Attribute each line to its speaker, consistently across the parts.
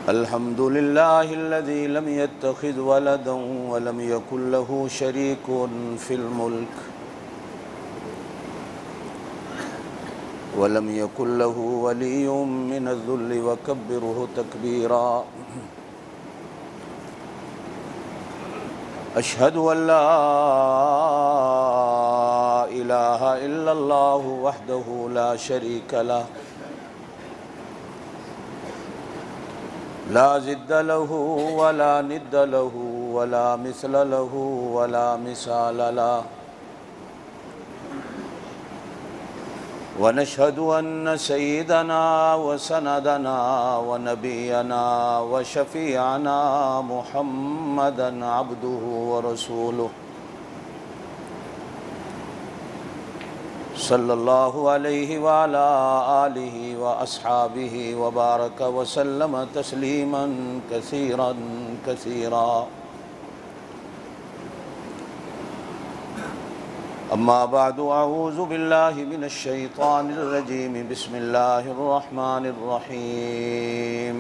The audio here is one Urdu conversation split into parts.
Speaker 1: الحمد لله الذي لم يتخذ ولدا ولم يكن له شريك في الملك ولم يكن له ولي من الذل وكبره تكبيرا أشهد أن لا إله إلا الله وحده لا شريك له لا ضد له ولا ند له ولا مثل له ولا مثال له ونشهد أن سيدنا وسندنا ونبينا وشفيعنا محمدا عبده ورسوله صلی اللہ علیہ وعلى آلہ واصحابہ وبارک وسلم تسلیما کثیرا کثیرا اما بعد اعوذ باللہ من الشیطان الرجیم بسم اللہ الرحمن الرحیم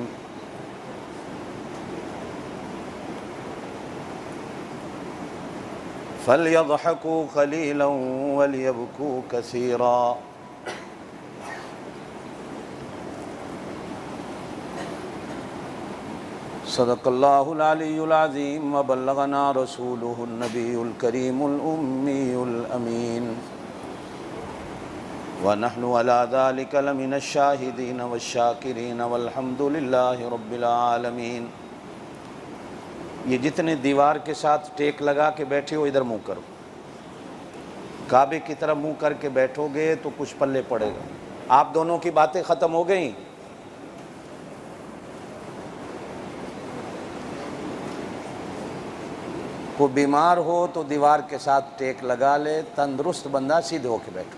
Speaker 1: فَلْيَضْحَكُوا قَلِيلًا وَلْيَبْكُوا كَثِيرًا صدق اللہ العلی العظیم وبلغنا رسولہ النبی الکریم الأمی الأمین ونحن على ذلك لمن الشاہدین والشاکرین والحمد للہ رب العالمین۔ یہ جتنے دیوار کے ساتھ ٹیک لگا کے بیٹھے ہو ادھر منہ کرو، کعبے کی طرف منہ کر کے بیٹھو گے تو کچھ پلے پڑے گا۔ آپ دونوں کی باتیں ختم ہو گئیں؟ کوئی بیمار ہو تو دیوار کے ساتھ ٹیک لگا لے، تندرست بندہ سیدھے ہو کے بیٹھو۔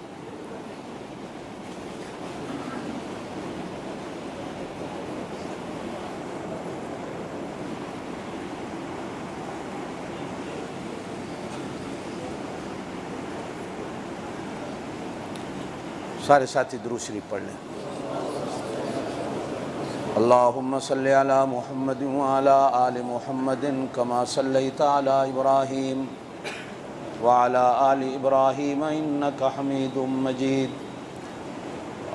Speaker 1: سارے ساتھی درود شریف پڑھ لیں۔ اللہم صلی علی محمد وعلی آل محمد کما صلیت علی ابراہیم وعلی آل ابراہیم انک حمید مجید۔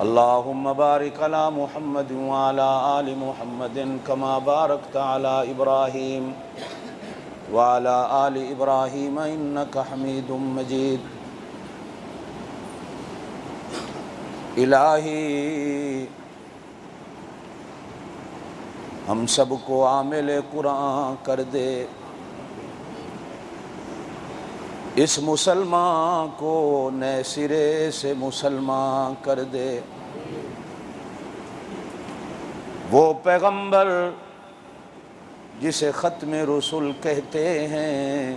Speaker 1: اللہم بارک علی محمد وعلی آل محمد کما بارکت علی ابراہیم وعلی آل ابراہیم انک حمید مجید۔ الہی ہم سب کو عامل قرآن کر دے، اس مسلمان کو نئے سرے سے مسلمان کر دے۔ وہ پیغمبر جسے ختم رسول کہتے ہیں،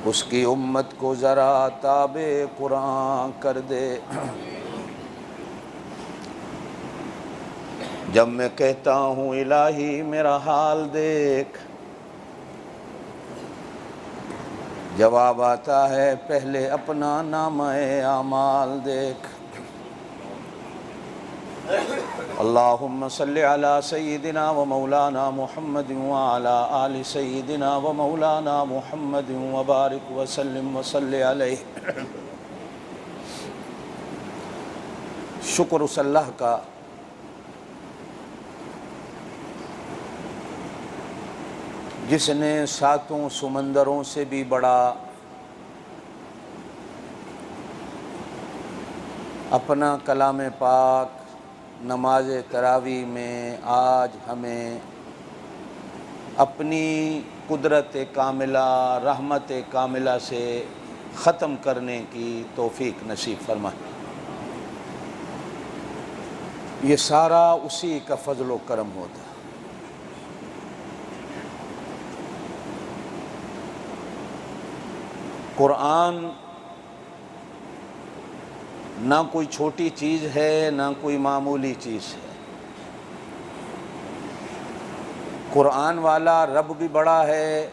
Speaker 1: اس کی امت کو ذرا تابع قرآن کر دے۔ جب میں کہتا ہوں الہی میرا حال دیکھ، جواب آتا ہے پہلے اپنا نامہ اعمال دیکھ۔ اللہم صلی علی سیدنا و مولانا محمد وعلی آل سیدنا و مولانا محمد وبارک وسلم وصلی علیہ۔ شکر اس اللہ کا جس نے ساتوں سمندروں سے بھی بڑا اپنا کلام پاک نماز تراویح میں آج ہمیں اپنی قدرت کاملہ رحمت کاملہ سے ختم کرنے کی توفیق نصیب فرمائے۔ یہ سارا اسی کا فضل و کرم ہوتا ہے۔ قرآن نہ کوئی چھوٹی چیز ہے نہ کوئی معمولی چیز ہے۔ قرآن والا رب بھی بڑا ہے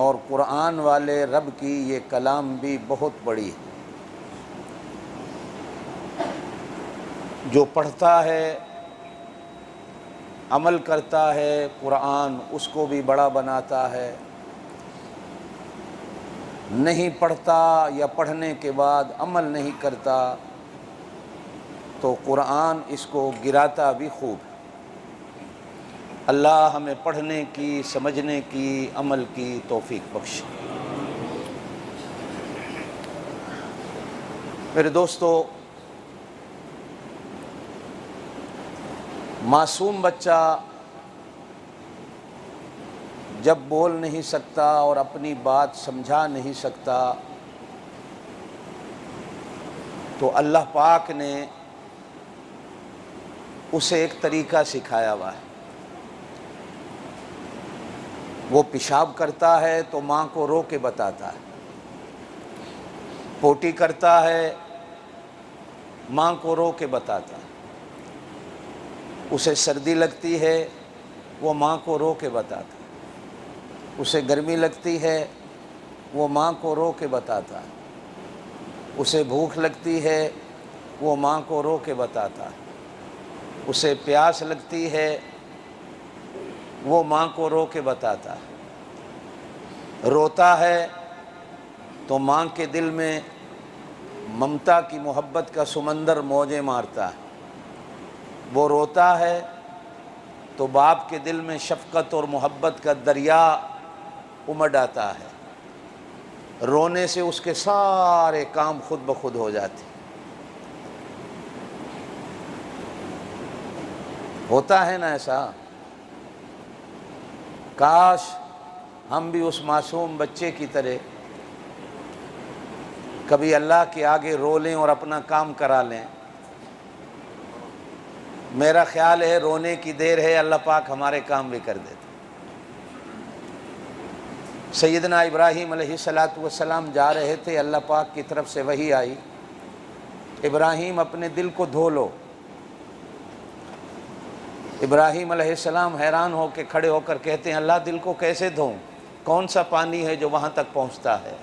Speaker 1: اور قرآن والے رب کی یہ کلام بھی بہت بڑی ہے۔ جو پڑھتا ہے عمل کرتا ہے قرآن اس کو بھی بڑا بناتا ہے، نہیں پڑھتا یا پڑھنے کے بعد عمل نہیں کرتا تو قرآن اس کو گراتا بھی خوب ہے۔ اللہ ہمیں پڑھنے کی، سمجھنے کی، عمل کی توفیق بخشے۔ میرے دوستو، معصوم بچہ جب بول نہیں سکتا اور اپنی بات سمجھا نہیں سکتا تو اللہ پاک نے اسے ایک طریقہ سکھایا ہوا ہے۔ وہ پیشاب کرتا ہے تو ماں کو رو کے بتاتا ہے، پوٹی کرتا ہے ماں کو رو کے بتاتا ہے، اسے سردی لگتی ہے وہ ماں کو رو کے بتاتا ہے، اسے گرمی لگتی ہے وہ ماں کو رو کے بتاتا ہے، اسے بھوک لگتی ہے وہ ماں کو رو کے بتاتا ہے، اسے پیاس لگتی ہے وہ ماں کو رو کے بتاتا ہے۔ روتا ہے تو ماں کے دل میں ممتا کی محبت کا سمندر موجیں مارتا ہے، وہ روتا ہے تو باپ کے دل میں شفقت اور محبت کا دریا امڈ آتا ہے، رونے سے اس کے سارے کام خود بخود ہو جاتے ہیں۔ ہوتا ہے نا ایسا؟ کاش ہم بھی اس معصوم بچے کی طرح کبھی اللہ کے آگے رو لیں اور اپنا کام کرا لیں۔ میرا خیال ہے رونے کی دیر ہے، اللہ پاک ہمارے کام بھی کر دیتے۔ سیدنا ابراہیم علیہ السلام جا رہے تھے، اللہ پاک کی طرف سے وحی آئی، ابراہیم اپنے دل کو دھو لو۔ ابراہیم علیہ السلام حیران ہو کے کھڑے ہو کر کہتے ہیں، اللہ دل کو کیسے دھوں؟ کون سا پانی ہے جو وہاں تک پہنچتا ہے؟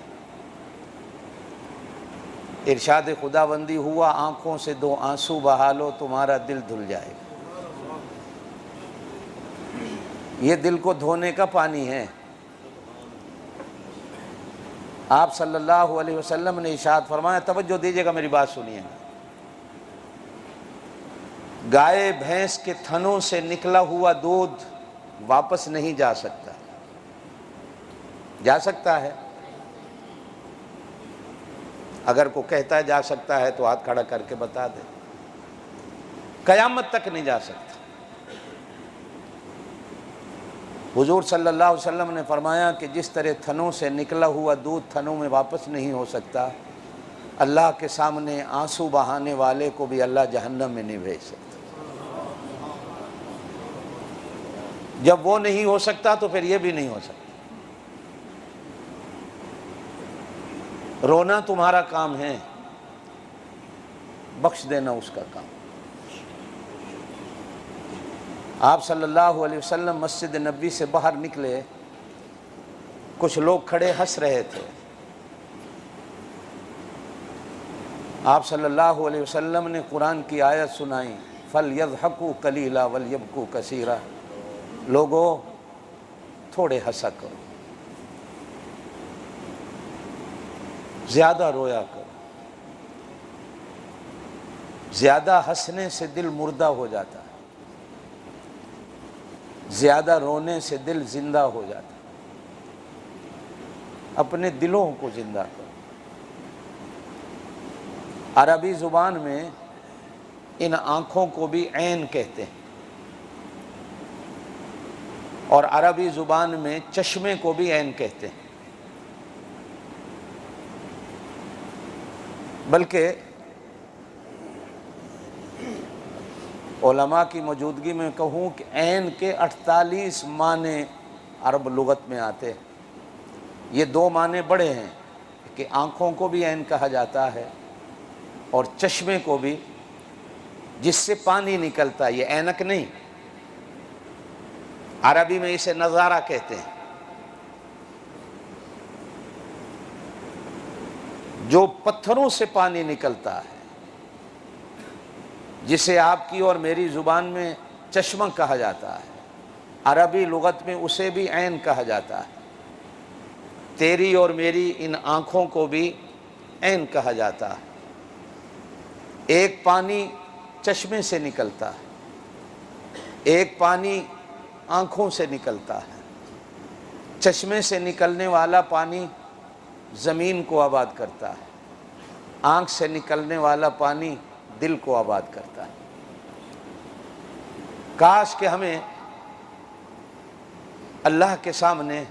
Speaker 1: ارشاد خداوندی ہوا، آنکھوں سے 2 آنسو بہا لو تمہارا دل دھل جائے گا۔ یہ دل کو دھونے کا پانی ہے۔ آپ صلی اللہ علیہ وسلم نے ارشاد فرمایا، توجہ دیجیے گا، میری بات سنیے گا، گائے بھینس کے تھنوں سے نکلا ہوا دودھ واپس نہیں جا سکتا۔ جا سکتا ہے؟ اگر کوئی کہتا ہے جا سکتا ہے تو ہاتھ کھڑا کر کے بتا دے۔ قیامت تک نہیں جا سکتا۔ حضور صلی اللہ علیہ وسلم نے فرمایا کہ جس طرح تھنوں سے نکلا ہوا دودھ تھنوں میں واپس نہیں ہو سکتا، اللہ کے سامنے آنسو بہانے والے کو بھی اللہ جہنم میں نہیں بھیج سکتا۔ جب وہ نہیں ہو سکتا تو پھر یہ بھی نہیں ہو سکتا۔ رونا تمہارا کام ہے، بخش دینا اس کا کام۔ آپ صلی اللہ علیہ وسلم مسجد نبوی سے باہر نکلے، کچھ لوگ کھڑے ہنس رہے تھے۔ آپ صلی اللہ علیہ وسلم نے قرآن کی آیت سنائی، فَلْيَضْحَكُوا قَلِيلًا وَلْيَبْكُوا كَثِيرًا، لوگو تھوڑے ہنسا کرو، زیادہ رویا کرو۔ زیادہ ہنسنے سے دل مردہ ہو جاتا ہے، زیادہ رونے سے دل زندہ ہو جاتا ہے۔ اپنے دلوں کو زندہ کرو۔ عربی زبان میں ان آنکھوں کو بھی عین کہتے ہیں، اور عربی زبان میں چشمے کو بھی عین کہتے ہیں۔ بلکہ علماء کی موجودگی میں کہوں کہ عین کے 48 معنی عرب لغت میں آتے ہیں۔ یہ 2 معنی بڑے ہیں کہ آنکھوں کو بھی عین کہا جاتا ہے اور چشمے کو بھی، جس سے پانی نکلتا ہے، یہ عینک نہیں، عربی میں اسے نظارہ کہتے ہیں۔ جو پتھروں سے پانی نکلتا ہے، جسے آپ کی اور میری زبان میں چشمہ کہا جاتا ہے، عربی لغت میں اسے بھی عین کہا جاتا ہے، تیری اور میری ان آنکھوں کو بھی عین کہا جاتا ہے۔ ایک پانی چشمے سے نکلتا ہے، ایک پانی آنکھوں سے نکلتا ہے۔ چشمے سے نکلنے والا پانی زمین کو آباد کرتا ہے، آنکھ سے نکلنے والا پانی دل کو آباد کرتا ہے۔ کاش کہ ہمیں اللہ کے سامنے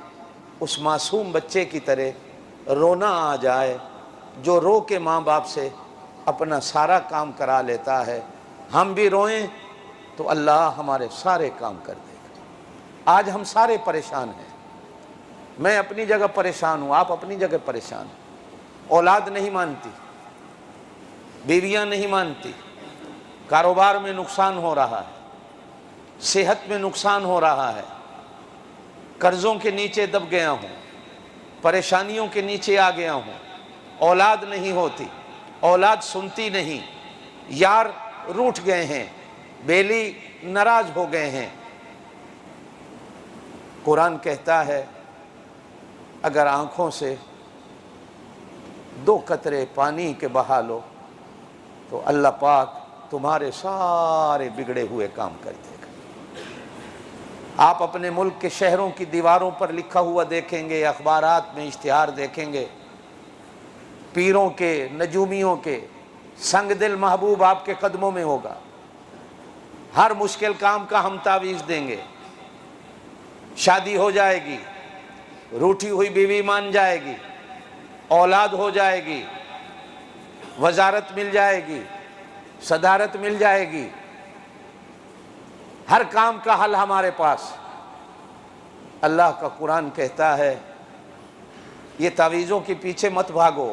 Speaker 1: اس معصوم بچے کی طرح رونا آ جائے جو رو کے ماں باپ سے اپنا سارا کام کرا لیتا ہے۔ ہم بھی روئیں تو اللہ ہمارے سارے کام کر دے گا۔ آج ہم سارے پریشان ہیں، میں اپنی جگہ پریشان ہوں، آپ اپنی جگہ پریشان ہیں۔ اولاد نہیں مانتی، بیویاں نہیں مانتی، کاروبار میں نقصان ہو رہا ہے، صحت میں نقصان ہو رہا ہے، قرضوں کے نیچے دب گیا ہوں، پریشانیوں کے نیچے آ گیا ہوں، اولاد نہیں ہوتی، اولاد سنتی نہیں، یار روٹھ گئے ہیں، بیلی ناراض ہو گئے ہیں۔ قرآن کہتا ہے اگر آنکھوں سے 2 قطرے پانی کے بہا لو تو اللہ پاک تمہارے سارے بگڑے ہوئے کام کر دے گا۔ آپ اپنے ملک کے شہروں کی دیواروں پر لکھا ہوا دیکھیں گے، اخبارات میں اشتہار دیکھیں گے، پیروں کے، نجومیوں کے، سنگ دل محبوب آپ کے قدموں میں ہوگا، ہر مشکل کام کا ہم تعویذ دیں گے، شادی ہو جائے گی، روٹھی ہوئی بیوی مان جائے گی، اولاد ہو جائے گی، وزارت مل جائے گی، صدارت مل جائے گی، ہر کام کا حل ہمارے پاس۔ اللہ کا قرآن کہتا ہے یہ تعویذوں کے پیچھے مت بھاگو،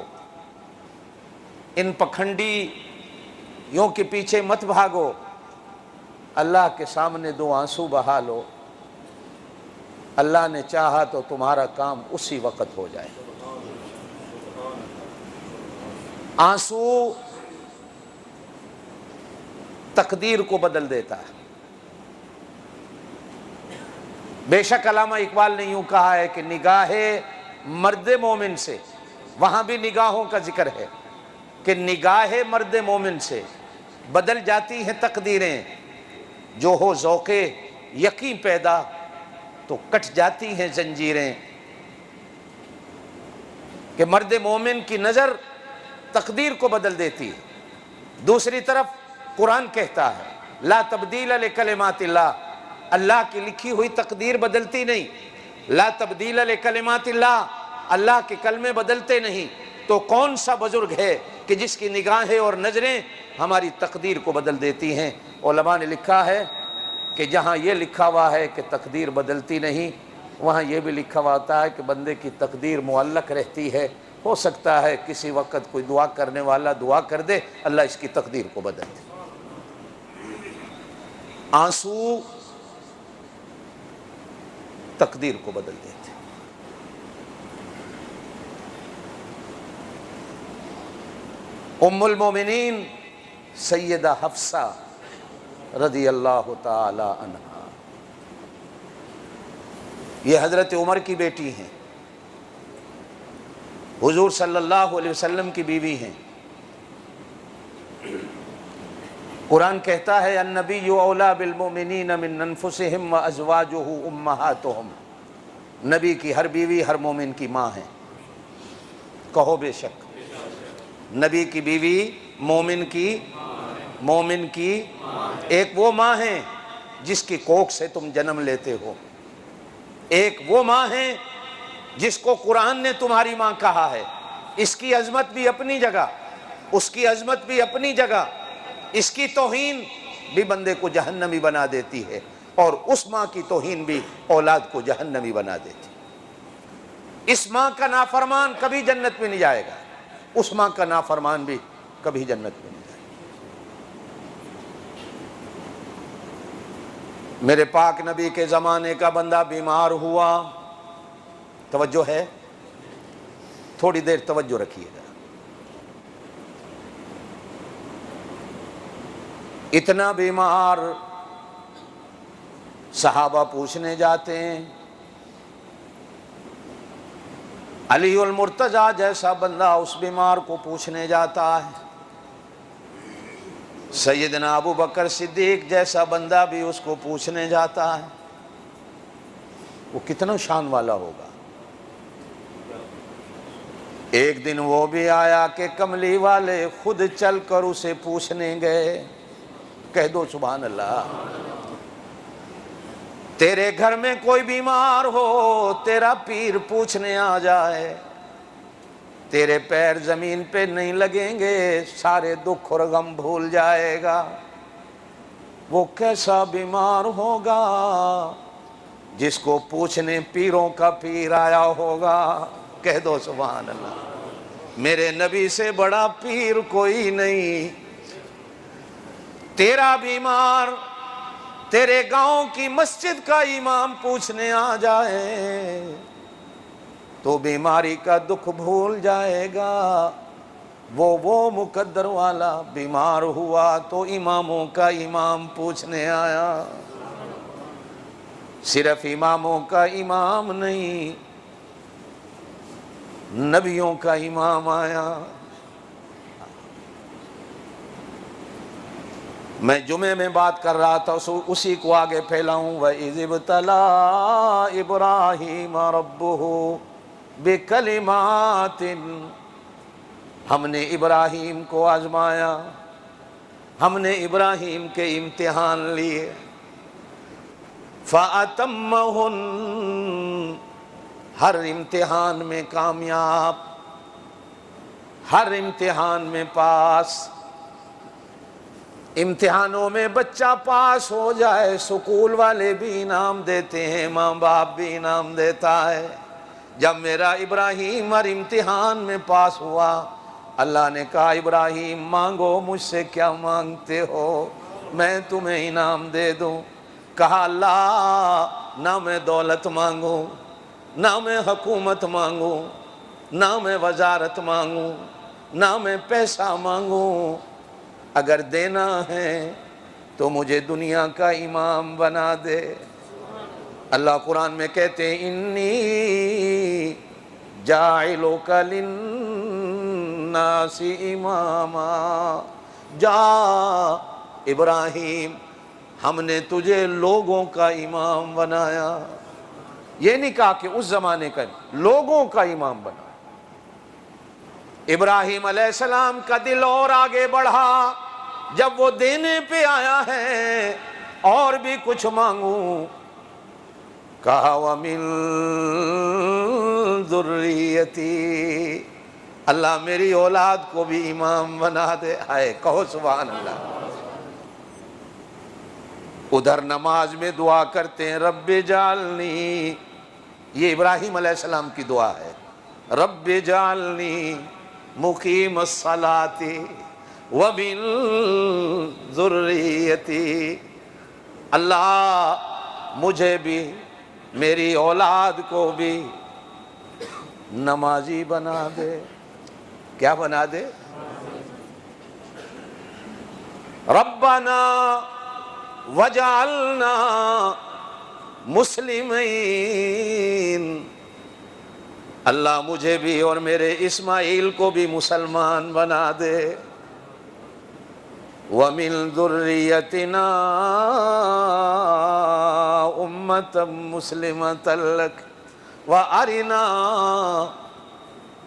Speaker 1: ان پکھنڈیوں کے پیچھے مت بھاگو، اللہ کے سامنے 2 آنسو بہا لو، اللہ نے چاہا تو تمہارا کام اسی وقت ہو جائے۔ آنسو تقدیر کو بدل دیتا ہے۔ بے شک علامہ اقبال نے یوں کہا ہے کہ نگاہ مرد مومن سے، وہاں بھی نگاہوں کا ذکر ہے کہ نگاہ مرد مومن سے بدل جاتی ہیں تقدیریں، جو ہو ذوق یقین پیدا تو کٹ جاتی ہیں زنجیریں۔ کہ مرد مومن کی نظر تقدیر کو بدل دیتی ہے۔ دوسری طرف قرآن کہتا ہے لا تبدیل لکلمات اللہ، اللہ کی لکھی ہوئی تقدیر بدلتی نہیں۔ لا تبدیل لکلمات اللہ، اللہ کے کلمے بدلتے نہیں۔ تو کون سا بزرگ ہے کہ جس کی نگاہیں اور نظریں ہماری تقدیر کو بدل دیتی ہیں؟ علماء نے لکھا ہے کہ جہاں یہ لکھا ہوا ہے کہ تقدیر بدلتی نہیں، وہاں یہ بھی لکھا ہوا ہوتا ہے کہ بندے کی تقدیر معلق رہتی ہے۔ ہو سکتا ہے کسی وقت کوئی دعا کرنے والا دعا کر دے، اللہ اس کی تقدیر کو بدل دے۔ آنسو تقدیر کو بدل دیتے۔ ام المومنین سیدہ حفصہ رضی اللہ تعالی عنہا، یہ حضرت عمر کی بیٹی ہیں، حضور صلی اللہ علیہ وسلم کی بیوی ہیں۔ قرآن کہتا ہے النبی اولیٰ بالمؤمنین من انفسہم وازواجہ امہاتہم، نبی کی ہر بیوی ہر مومن کی ماں ہے۔ کہو بے شک، نبی کی بیوی مومن کی ایک وہ ماں ہے جس کی کوکھ سے تم جنم لیتے ہو، ایک وہ ماں ہے جس کو قرآن نے تمہاری ماں کہا ہے۔ اس کی عظمت بھی اپنی جگہ، اس کی عظمت بھی اپنی جگہ، اس کی توہین بھی بندے کو جہنمی بنا دیتی ہے، اور اس ماں کی توہین بھی اولاد کو جہنمی بنا دیتی ہے۔ اس ماں کا نافرمان کبھی جنت میں نہیں جائے گا، اس ماں کا نافرمان بھی کبھی جنت میں نہیں جائے گا۔ میرے پاک نبی کے زمانے کا بندہ بیمار ہوا، توجہ ہے، تھوڑی دیر توجہ رکھیے گا۔ اتنا بیمار، صحابہ پوچھنے جاتے ہیں، علی المرتضیٰ جیسا بندہ اس بیمار کو پوچھنے جاتا ہے، سیدنا ابو بکر صدیق جیسا بندہ بھی اس کو پوچھنے جاتا ہے، وہ کتنا شان والا ہوگا۔ ایک دن وہ بھی آیا کہ کملی والے خود چل کر اسے پوچھنے گئے، کہہ دو سبحان اللہ۔ تیرے گھر میں کوئی بیمار ہو، تیرا پیر پوچھنے آ جائے، تیرے پیر زمین پہ نہیں لگیں گے، سارے دکھ اور غم بھول جائے گا۔ وہ کیسا بیمار ہوگا جس کو پوچھنے پیروں کا پیر آیا ہوگا، کہہ دو سبحان اللہ۔ میرے نبی سے بڑا پیر کوئی نہیں۔ تیرا بیمار تیرے گاؤں کی مسجد کا امام پوچھنے آ جائے تو بیماری کا دکھ بھول جائے گا۔ وہ مقدر والا بیمار ہوا تو اماموں کا امام پوچھنے آیا، صرف اماموں کا امام نہیں، نبیوں کا امام آیا۔ میں جمعے میں بات کر رہا تھا، اسی کو آگے پھیلاؤں۔ وَإِذِ ابْتَلَىٰ إِبْرَاهِيمَ رَبُّهُ بِكَلِمَاتٍ، ہم نے ابراہیم کو آزمایا، ہم نے ابراہیم کے امتحان لیے۔ فَأَتَمَّهُنَّ، ہر امتحان میں کامیاب، ہر امتحان میں پاس۔ امتحانوں میں بچہ پاس ہو جائے، سکول والے بھی انعام دیتے ہیں، ماں باپ بھی انعام دیتا ہے۔ جب میرا ابراہیم ہر امتحان میں پاس ہوا، اللہ نے کہا ابراہیم مانگو، مجھ سے کیا مانگتے ہو، میں تمہیں انعام دے دوں۔ کہا اللہ نہ میں دولت مانگوں، نہ میں حکومت مانگوں، نہ میں وزارت مانگوں، نہ میں پیسہ مانگوں، اگر دینا ہے تو مجھے دنیا کا امام بنا دے۔ اللہ قرآن میں کہتے ہیں انی جاعلک للناس اماما، جا ابراہیم ہم نے تجھے لوگوں کا امام بنایا۔ یہ نہیں کہا کہ اس زمانے کا، لوگوں کا امام بنا۔ ابراہیم علیہ السلام کا دل اور آگے بڑھا، جب وہ دینے پہ آیا ہے اور بھی کچھ مانگوں، کہا وَمِن ذُرِّيَّتِي، اللہ میری اولاد کو بھی امام بنا دے۔ آئے کہو سبحان اللہ۔ ادھر نماز میں دعا کرتے ہیں رب جعلنی، یہ ابراہیم علیہ السلام کی دعا ہے، رب جعلنی مقیم الصلاۃ ومن ذریتی، اللہ مجھے بھی میری اولاد کو بھی نمازی بنا دے۔ کیا بنا دے؟ ربنا وجعلنا مسلمین، اللہ مجھے بھی اور میرے اسماعیل کو بھی مسلمان بنا دے۔ وَمِن ذُرِّيَّتِنَا أُمَّةً مُسْلِمَةً لَكَ وَأَرِنَا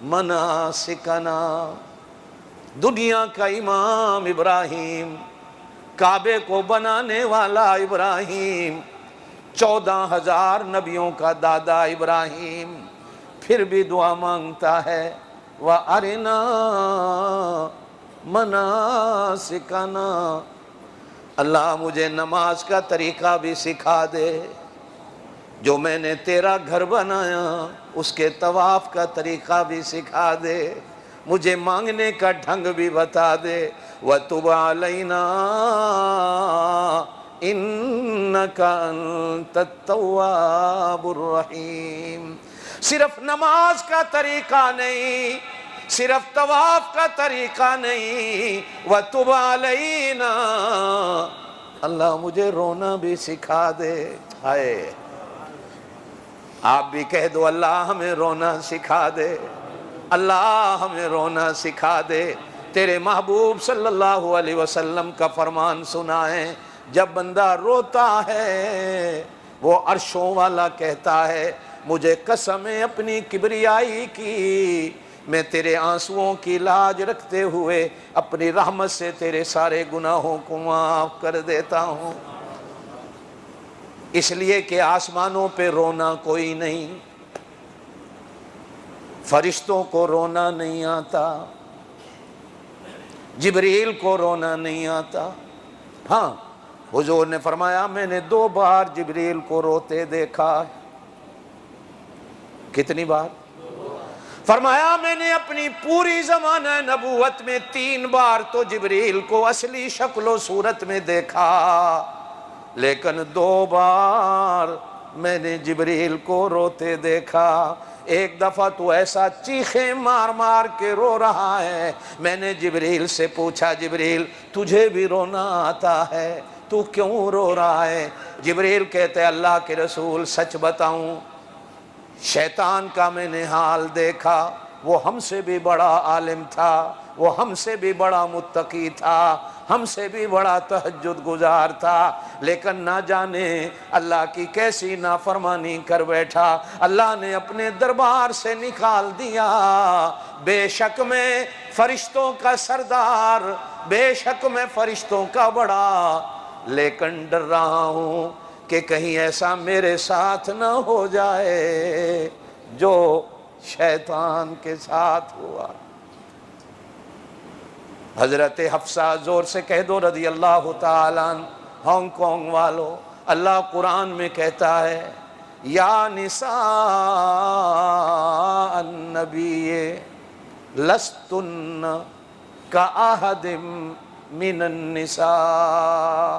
Speaker 1: مَنَاسِكَنَا۔ دنیا کا امام ابراہیم، کعبے کو بنانے والا ابراہیم، 14,000 نبیوں کا دادا ابراہیم، پھر بھی دعا مانگتا ہے وَأَرِنَا مناسکنا، اللہ مجھے نماز کا طریقہ بھی سکھا دے، جو میں نے تیرا گھر بنایا اس کے طواف کا طریقہ بھی سکھا دے، مجھے مانگنے کا ڈھنگ بھی بتا دے۔ وَتُبْ عَلَيْنَا إِنَّكَ أَنْتَ التَّوَّابُ الرَّحِيمُ۔ صرف نماز کا طریقہ نہیں، صرف طواف کا طریقہ نہیں، وَتُبْ عَلَيْنَا، اللہ مجھے رونا بھی سکھا دے۔ ہائے، آپ بھی کہہ دو اللہ ہمیں رونا سکھا دے، اللہ ہمیں رونا سکھا دے۔ تیرے محبوب صلی اللہ علیہ وسلم کا فرمان سنا ہے، جب بندہ روتا ہے وہ عرشوں والا کہتا ہے مجھے قسم ہے اپنی کبریائی کی، میں تیرے آنسوؤں کی لاج رکھتے ہوئے اپنی رحمت سے تیرے سارے گناہوں کو معاف کر دیتا ہوں۔ اس لیے کہ آسمانوں پہ رونا کوئی نہیں، فرشتوں کو رونا نہیں آتا، جبریل کو رونا نہیں آتا۔ ہاں، حضور نے فرمایا میں نے 2 بار جبریل کو روتے دیکھا۔ کتنی بار؟ فرمایا میں نے اپنی پوری زمانہ نبوت میں 3 بار تو جبریل کو اصلی شکل و صورت میں دیکھا، لیکن 2 بار میں نے جبریل کو روتے دیکھا۔ ایک دفعہ تو ایسا چیخیں مار مار کے رو رہا ہے، میں نے جبریل سے پوچھا جبریل تجھے بھی رونا آتا ہے، تو کیوں رو رہا ہے؟ جبریل کہتے اللہ کے رسول سچ بتاؤں، شیطان کا میں نے حال دیکھا، وہ ہم سے بھی بڑا عالم تھا، وہ ہم سے بھی بڑا متقی تھا، ہم سے بھی بڑا تہجد گزار تھا، لیکن نہ جانے اللہ کی کیسی نافرمانی کر بیٹھا، اللہ نے اپنے دربار سے نکال دیا۔ بے شک میں فرشتوں کا سردار، بے شک میں فرشتوں کا بڑا، لیکن ڈر رہا ہوں کہ کہیں ایسا میرے ساتھ نہ ہو جائے جو شیطان کے ساتھ ہوا۔ حضرت حفصہ زور سے کہہ دو رضی اللہ تعالیٰ عنہ، ہانگ کانگ والو، اللہ قرآن میں کہتا ہے یا نساء النبی لستن کاحد من النساء،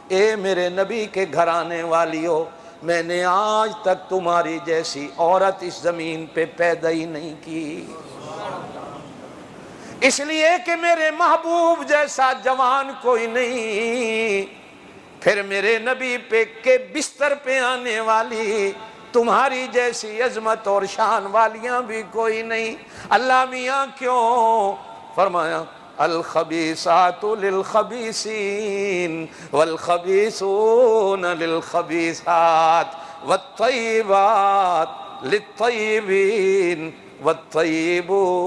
Speaker 1: اے میرے نبی کے گھرانے والیو، میں نے آج تک تمہاری جیسی عورت اس زمین پہ پیدا ہی نہیں کی، اس لیے کہ میرے محبوب جیسا جوان کوئی نہیں، پھر میرے نبی پہ کے بستر پہ آنے والی تمہاری جیسی عظمت اور شان والیاں بھی کوئی نہیں۔ اللہ میاں کیوں؟ فرمایا الخبیثات للخبیثین والخبیثون للخبیثات والطیبات للطیبین والطیبون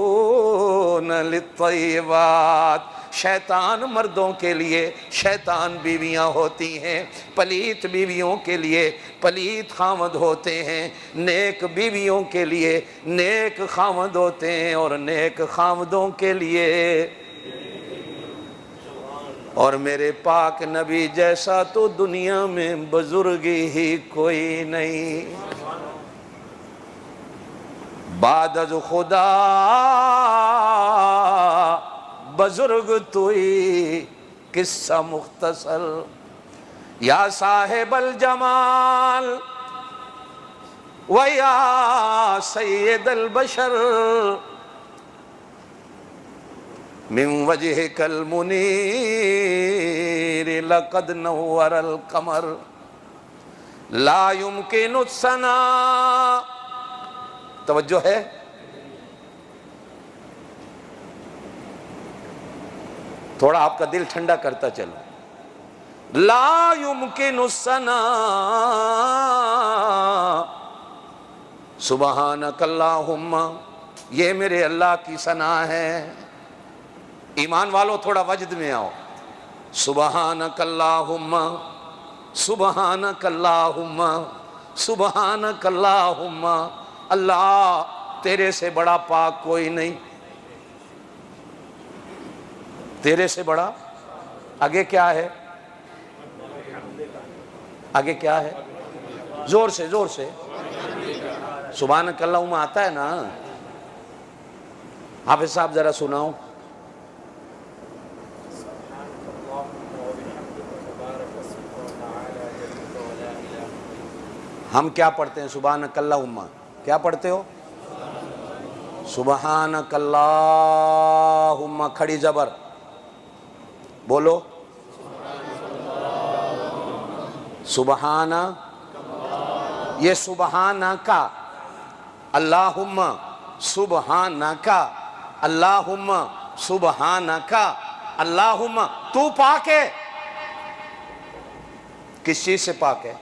Speaker 1: للطیبات۔ شیطان مردوں کے لیے شیطان بیویاں ہوتی ہیں، پلیت بیویوں کے لیے پلیت خامد ہوتے ہیں، نیک بیویوں کے لیے نیک خامد ہوتے ہیں، اور نیک خامدوں کے لیے، اور میرے پاک نبی جیسا تو دنیا میں بزرگ ہی کوئی نہیں۔ بعد از خدا بزرگ توئی قصہ مختصر، یا صاحب الجمال و یا سید البشر، من وجهك المنیر لقد نور القمر، لا يمكن الثناء، توجہ ہے؟ تھوڑا آپ کا دل ٹھنڈا کرتا چلو۔ لا يمكن الثناء، سبحانک اللہم، یہ میرے اللہ کی ثنا ہے۔ ایمان والو تھوڑا وجد میں آؤ۔ سبحانک اللہم، سبحانک اللہم، سبحانک اللہم، اللہ تیرے سے بڑا پاک کوئی نہیں، تیرے سے بڑا۔ آگے کیا ہے؟ آگے کیا ہے؟ زور سے زور سے، سبحانک اللہم آتا ہے نا؟ حافظ صاحب ذرا سناؤ۔ ہم کیا پڑھتے ہیں؟ سبحانک اللہم کیا پڑھتے ہو؟ سبحانک اللہم، کھڑی زبر بولو، سبحانہ، یہ سبحانکا، اللہم سبحانکا، اللہم سبحانکا، اللہم تو پاک ہے۔ کس چیز سے پاک ہے؟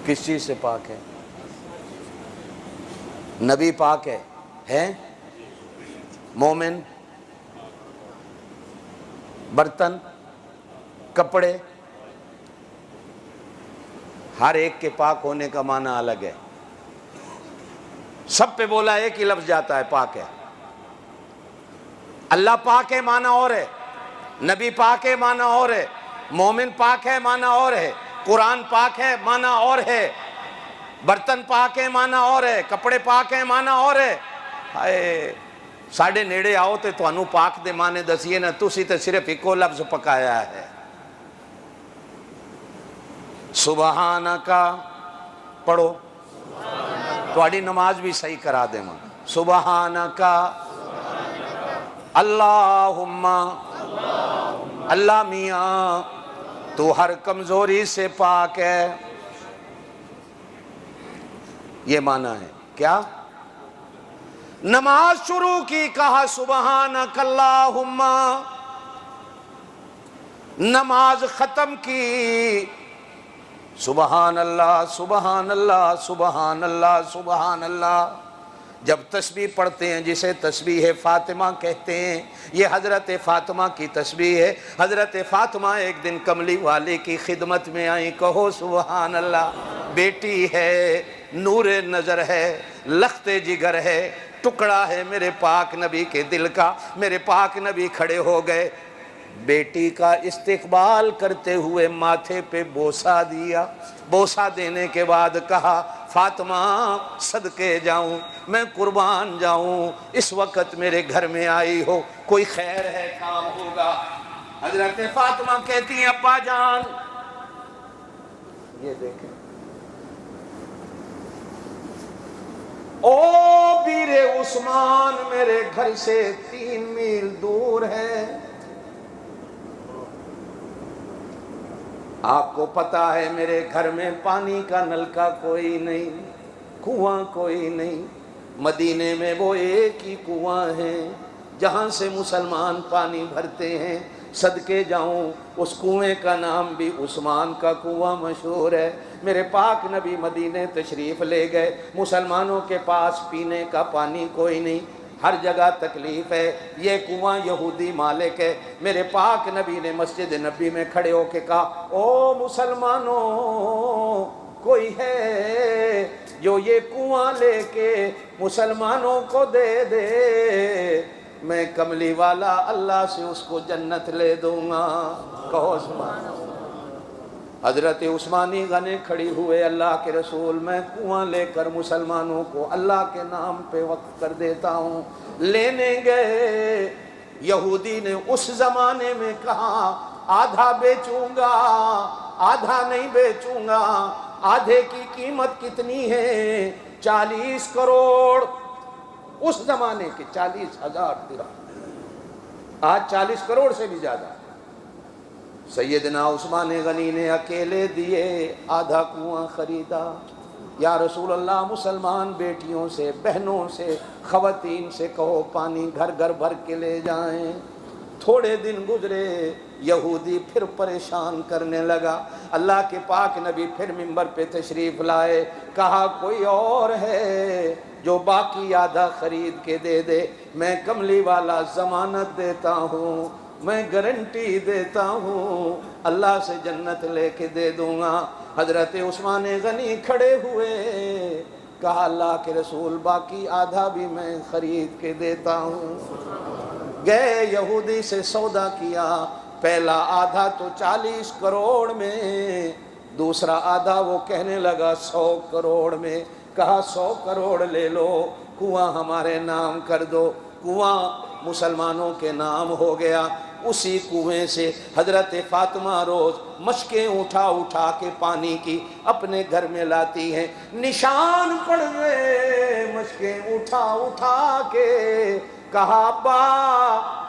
Speaker 1: کس چیز سے پاک ہے؟ نبی پاک ہے؟ مومن، برتن، کپڑے، ہر ایک کے پاک ہونے کا معنی الگ ہے۔ سب پہ بولا ایک ہی لفظ جاتا ہے، پاک ہے۔ اللہ پاک ہے معنی اور ہے، نبی پاک ہے معنی اور ہے، مومن پاک ہے معنی اور ہے، قرآن پاک ہے معنی اور ہے، برتن پاک ہے معنی اور ہے، کپڑے پاک ہے معنی اور ہے۔ ہائے ساڑھے نیڑے آؤ تے توانو پاک دے معنی دسیے نا، تسی تے صرف ایکو لفظ پکایا ہے۔ سبحانکا پڑھو، تواڈی نماز بھی صحیح کرا دے ماں۔ سبحانکا اللہم، اللہ میاں تو ہر کمزوری سے پاک ہے۔ یہ معنی ہے کیا؟ نماز شروع کی، کہا سبحانک اللہم، نماز ختم کی، سبحان اللہ سبحان اللہ سبحان اللہ سبحان اللہ۔ جب تسبیح پڑھتے ہیں جسے تسبیح فاطمہ کہتے ہیں، یہ حضرت فاطمہ کی تسبیح ہے۔ حضرت فاطمہ ایک دن کملی والے کی خدمت میں آئیں، کہو سبحان اللہ۔ بیٹی ہے، نور نظر ہے، لخت جگر ہے، ٹکڑا ہے میرے پاک نبی کے دل کا۔ میرے پاک نبی کھڑے ہو گئے، بیٹی کا استقبال کرتے ہوئے ماتھے پہ بوسہ دیا۔ بوسہ دینے کے بعد کہا فاطمہ صدقے جاؤں، میں قربان جاؤں، اس وقت میرے گھر میں آئی ہو، کوئی خیر ہے، کام ہوگا۔ حضرت فاطمہ کہتی ہیں ابا جان، یہ دیکھیں او بیر عثمان میرے گھر سے 3 میل دور ہے، آپ کو پتا ہے میرے گھر میں پانی کا نلکا کوئی نہیں، کنواں کوئی نہیں، مدینے میں وہ ایک ہی کنواں ہے جہاں سے مسلمان پانی بھرتے ہیں۔ صدقے جاؤں، اس کنویں کا نام بھی عثمان کا کنواں مشہور ہے۔ میرے پاک نبی مدینے تشریف لے گئے، مسلمانوں کے پاس پینے کا پانی کوئی نہیں، ہر جگہ تکلیف ہے، یہ کنواں یہودی مالک ہے۔ میرے پاک نبی نے مسجد نبی میں کھڑے ہو کے کہا او مسلمانوں، کوئی ہے جو یہ کنواں لے کے مسلمانوں کو دے دے، میں کملی والا اللہ سے اس کو جنت لے دوں گا۔ کہو سبحان اللہ۔ حضرت عثمانی غنے کھڑی ہوئے، اللہ کے رسول میں کنواں لے کر مسلمانوں کو اللہ کے نام پہ وقف کر دیتا ہوں۔ لینے گئے، یہودی نے اس زمانے میں کہا آدھا بیچوں گا، آدھا نہیں بیچوں گا۔ آدھے کی قیمت کتنی ہے؟ 40 کروڑ، اس زمانے کے 40,000 درہم، آج 40 کروڑ سے بھی زیادہ۔ سیدنا عثمان غنی نے اکیلے دیے، آدھا کنواں خریدا۔ یا رسول اللہ، مسلمان بیٹیوں سے، بہنوں سے، خواتین سے کہو پانی گھر گھر بھر کے لے جائیں۔ تھوڑے دن گزرے، یہودی پھر پریشان کرنے لگا۔ اللہ کے پاک نبی پھر منبر پہ تشریف لائے، کہا کوئی اور ہے جو باقی آدھا خرید کے دے دے، میں کملی والا ضمانت دیتا ہوں، میں گارنٹی دیتا ہوں، اللہ سے جنت لے کے دے دوں گا۔ حضرت عثمان غنی کھڑے ہوئے، کہا اللہ کے رسول باقی آدھا بھی میں خرید کے دیتا ہوں۔ گئے یہودی سے سودا کیا، پہلا آدھا تو 40 کروڑ میں، دوسرا آدھا وہ کہنے لگا 100 کروڑ میں۔ کہا 100 کروڑ لے لو، کنواں ہمارے نام کر دو۔ کنواں مسلمانوں کے نام ہو گیا۔ اسی کنویں سے حضرت فاطمہ روز مشکیں اٹھا اٹھا کے پانی کی اپنے گھر میں لاتی ہیں. نشان پڑ گئے مشکیں اٹھا اٹھا کے. کہا ابا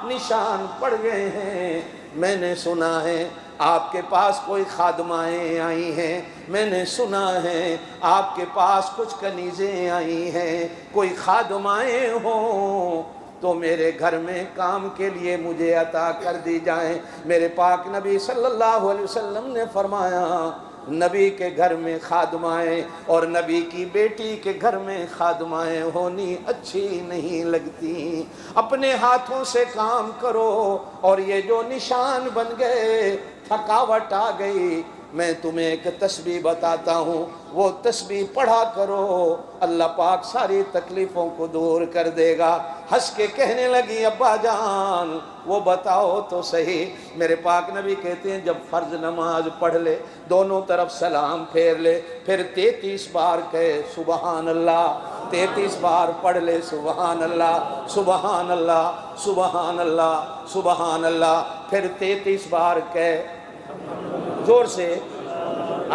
Speaker 1: نشان پڑ گئے ہیں. میں نے سنا ہے آپ کے پاس کوئی خادمائیں آئی ہیں, میں نے سنا ہے آپ کے پاس کچھ کنیزیں آئی ہیں, کوئی خادمائیں ہوں تو میرے گھر میں کام کے لیے مجھے عطا کر دی جائیں. میرے پاک نبی صلی اللہ علیہ وسلم نے فرمایا نبی کے گھر میں خادمائیں اور نبی کی بیٹی کے گھر میں خادمائیں ہونی اچھی نہیں لگتی. اپنے ہاتھوں سے کام کرو. اور یہ جو نشان بن گئے, تھکاوٹ آ گئی, میں تمہیں ایک تسبیح بتاتا ہوں, وہ تسبیح پڑھا کرو, اللہ پاک ساری تکلیفوں کو دور کر دے گا. ہنس کے کہنے لگی ابا جان وہ بتاؤ تو صحیح. میرے پاک نبی کہتے ہیں جب فرض نماز پڑھ لے, دونوں طرف سلام پھیر لے, پھر 33 بار کہے سبحان اللہ, 33 بار پڑھ لے سبحان اللہ سبحان اللہ سبحان اللہ سبحان اللہ, پھر 33 بار کہے زور سے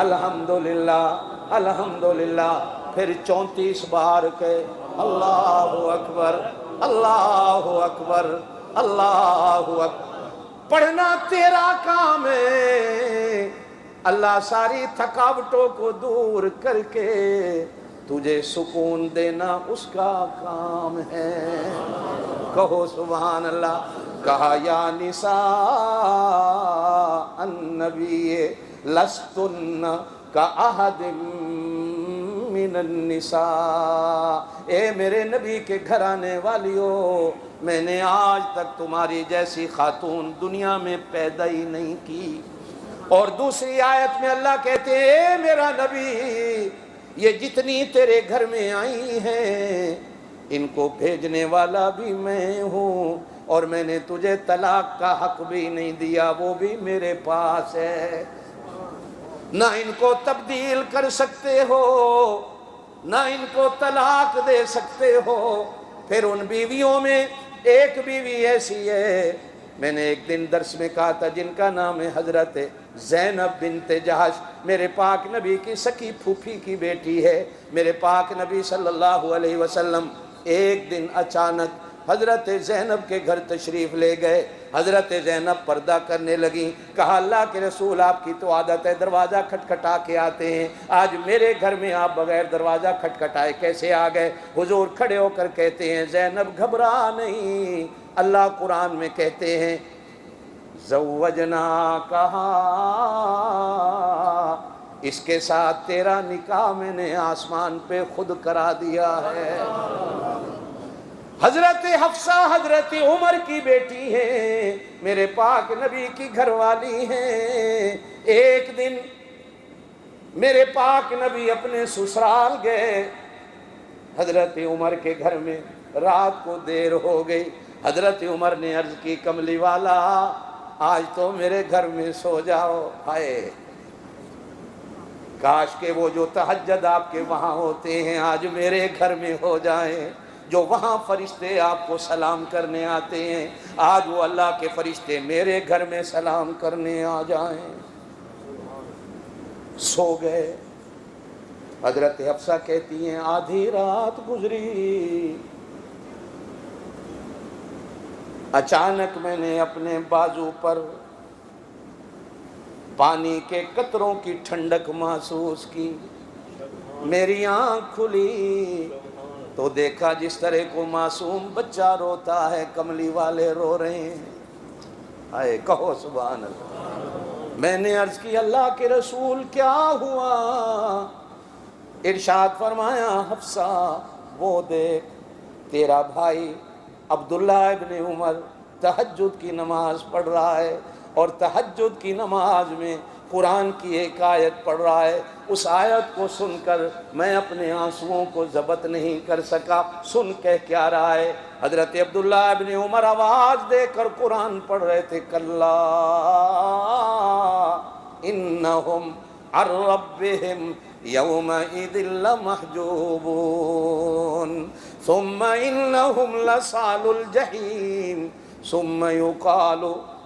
Speaker 1: الحمدللہ الحمدللہ, پھر 34 بار کہے اللہ اکبر اللہ اکبر اللہ اکبر. پڑھنا تیرا کام ہے, اللہ ساری تھکاوٹوں کو دور کر کے تجھے سکون دینا اس کا کام ہے. کہو سبحان اللہ. کہا یا نساء النبی لستن کاحد من النساء. اے میرے نبی کے گھرانے والیو, میں نے آج تک تمہاری جیسی خاتون دنیا میں پیدا ہی نہیں کی. اور دوسری آیت میں اللہ کہتے ہیں اے میرا نبی یہ جتنی تیرے گھر میں آئی ہیں ان کو بھیجنے والا بھی میں ہوں, اور میں نے تجھے طلاق کا حق بھی نہیں دیا, وہ بھی میرے پاس ہے. نہ ان کو تبدیل کر سکتے ہو, نہ ان کو طلاق دے سکتے ہو. پھر ان بیویوں میں ایک بیوی ایسی ہے, میں نے ایک دن درس میں کہا تھا, جن کا نام ہے حضرت زینب بنت جہش, میرے پاک نبی کی سکی پھوپھی کی بیٹی ہے. میرے پاک نبی صلی اللہ علیہ وسلم ایک دن اچانک حضرت زینب کے گھر تشریف لے گئے. حضرت زینب پردہ کرنے لگیں. کہا اللہ کے رسول آپ کی تو عادت ہے دروازہ کھٹکھٹا کے آتے ہیں, آج میرے گھر میں آپ بغیر دروازہ کھٹکھٹائے کیسے آ گئے؟ حضور کھڑے ہو کر کہتے ہیں زینب گھبرا نہیں, اللہ قرآن میں کہتے ہیں زوجنا کہا, اس کے ساتھ تیرا نکاح میں نے آسمان پہ خود کرا دیا ہے. حضرت حفصہ حضرت عمر کی بیٹی ہیں, میرے پاک نبی کی گھر والی ہیں. ایک دن میرے پاک نبی اپنے سسرال گئے, حضرت عمر کے گھر میں رات کو دیر ہو گئی. حضرت عمر نے عرض کی کملی والا آج تو میرے گھر میں سو جاؤ. ہائے کاش کہ وہ جو تہجد آپ کے وہاں ہوتے ہیں آج میرے گھر میں ہو جائیں, جو وہاں فرشتے آپ کو سلام کرنے آتے ہیں آج وہ اللہ کے فرشتے میرے گھر میں سلام کرنے آ جائیں. سو گئے. حضرت حفصہ کہتی ہیں آدھی رات گزری, اچانک میں نے اپنے بازو پر پانی کے قطروں کی ٹھنڈک محسوس کی. میری آنکھ کھلی تو دیکھا جس طرح کو معصوم بچہ روتا ہے کملی والے رو رہے ہیں. آئے کہو سبحان اللہ. میں نے عرض کی اللہ کے رسول کیا ہوا؟ ارشاد فرمایا حفصہ وہ دیکھ تیرا بھائی عبداللہ ابن عمر تہجد کی نماز پڑھ رہا ہے, اور تہجد کی نماز میں قرآن کی ایک آیت پڑھ رہا ہے. اس آیت کو سن کر میں اپنے آنسوؤں کو ضبط نہیں کر سکا. سن کہہ کیا رہا ہے؟ حضرت عبداللہ ابن عمر آواز دے کر قرآن پڑھ رہے تھے کلا انہم عن ربہم یومئذ لمحجوبون ثم انہم لصال الجحیم ثم یقال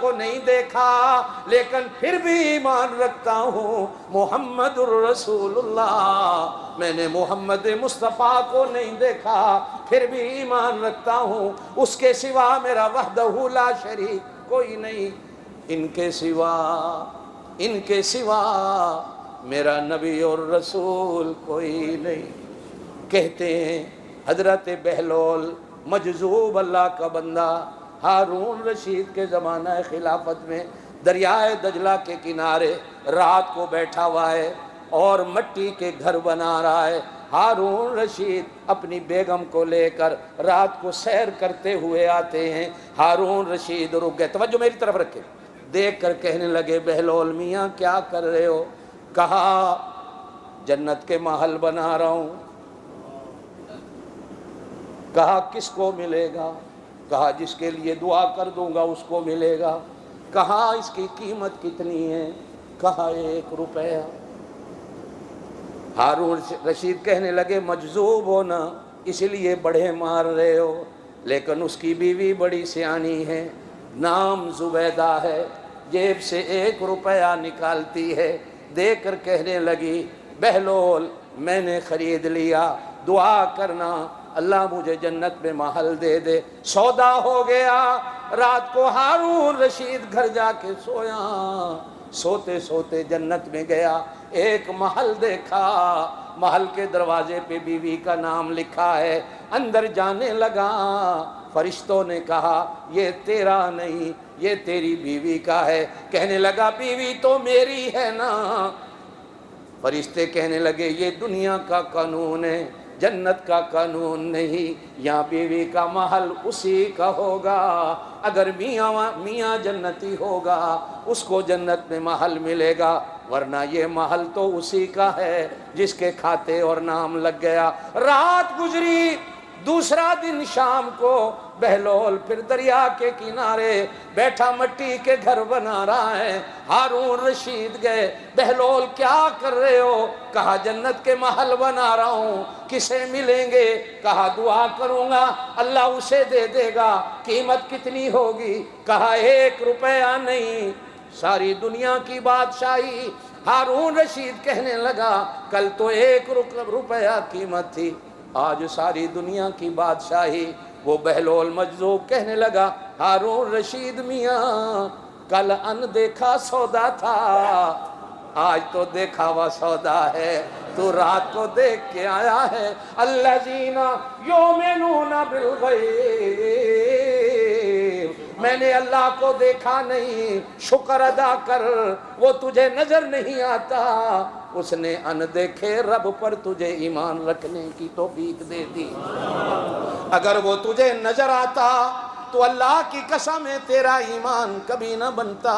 Speaker 1: کو نہیں دیکھا لیکن پھر بھی ایمان رکھتا ہوں محمد الرسول اللہ، میں نے محمد مصطفیٰ کو نہیں دیکھا پھر بھی ایمان رکھتا ہوں اس کے سوا میرا وحدہ لا شریک کوئی نہیں، ان کے سوا میرا نبی اور رسول کوئی نہیں۔ کہتے ہیں حضرت بہلول مجذوب اللہ کا بندہ ہارون رشید کے زمانہ خلافت میں دریائے دجلہ کے کنارے رات کو بیٹھا ہوا ہے اور مٹی کے گھر بنا رہا ہے۔ ہارون رشید اپنی بیگم کو لے کر رات کو سیر کرتے ہوئے آتے ہیں۔ ہارون رشید رک گئے، توجہ میری طرف رکھے، دیکھ کر کہنے لگے بہلول میاں کیا کر رہے ہو؟ کہا جنت کے محل بنا رہا ہوں۔ کہا کس کو ملے گا؟ کہا جس کے لیے دعا کر دوں گا اس کو ملے گا۔ کہا اس کی قیمت کتنی ہے؟ کہا 1 روپیہ۔ ہارون رشید کہنے لگے مجذوب ہو نا اس لیے بڑے مار رہے ہو، لیکن اس کی بیوی بڑی سیانی ہے، نام زبیدہ ہے، جیب سے 1 روپیہ نکالتی ہے، دے کر کہنے لگی بہلول میں نے خرید لیا، دعا کرنا اللہ مجھے جنت میں محل دے دے۔ سودا ہو گیا۔ رات کو ہارون رشید گھر جا کے سویا، سوتے سوتے جنت میں گیا، ایک محل دیکھا، محل کے دروازے پہ بیوی کا نام لکھا ہے۔ اندر جانے لگا، فرشتوں نے کہا یہ تیرا نہیں یہ تیری بیوی کا ہے۔ کہنے لگا بیوی تو میری ہے نا۔ فرشتے کہنے لگے یہ دنیا کا قانون ہے، جنت کا قانون نہیں، یہاں بیوی کا محل اسی کا ہوگا۔ اگر میاں جنتی ہوگا اس کو جنت میں محل ملے گا، ورنہ یہ محل تو اسی کا ہے جس کے کھاتے اور نام لگ گیا۔ رات گزری، دوسرا دن شام کو بہلول پھر دریا کے کنارے بیٹھا مٹی کے گھر بنا رہا ہے۔ ہارون رشید گئے، بہلول کیا کر رہے ہو؟ کہا جنت کے محل بنا رہا ہوں، کسے ملیں گے؟ کہا دعا کروں گا اللہ اسے دے دے گا۔ قیمت کتنی ہوگی؟ کہا 1 روپیہ نہیں، ساری دنیا کی بادشاہی۔ ہارون رشید کہنے لگا کل تو 1 روپیہ قیمت تھی، آج ساری دنیا کی بادشاہی۔ وہ بہلول مجذوب کہنے لگا ہارون رشید میاں کل ان دیکھا سودا تھا، آج تو دیکھا ہوا سودا ہے، تو رات کو دیکھ کے آیا ہے۔ الذین یؤمنون بالغیب، میں نے اللہ کو دیکھا نہیں، شکر ادا کر، وہ تجھے نظر نہیں آتا، اس نے ان دیکھے رب پر تجھے ایمان رکھنے کی توفیق دے دی۔ اگر وہ تجھے نظر آتا تو اللہ کی قسم ہے تیرا ایمان کبھی نہ بنتا۔